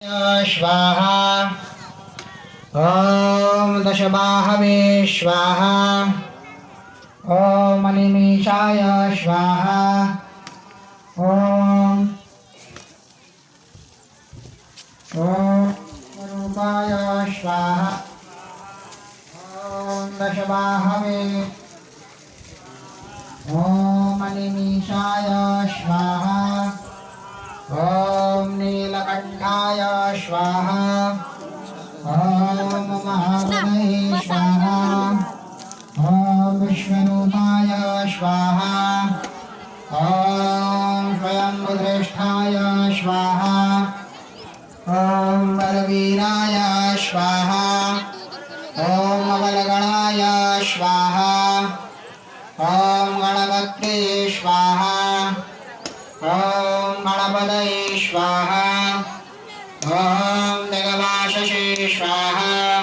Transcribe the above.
स्वाहा ॐ दशबाहवे स्वाहा ॐ मणिमीशाय स्वाहा ॐ रूपाय स्वाहा ॐ दशबाहवे ॐ मणिमीशाय स्वाहा ॐ नीलकण्ठाय स्वाहा ॐ महागणये स्वाहा ॐ विश्वरूपाय स्वाहा ॐ स्वयंभुश्रेष्ठाय स्वाहा ॐ बलवीराय स्वाहा ॐ बलगणाय स्वाहा ॐ गणपते स्वाहा ॐ गणपतये स्वाहा ॐ दिगवाशसे स्वाहा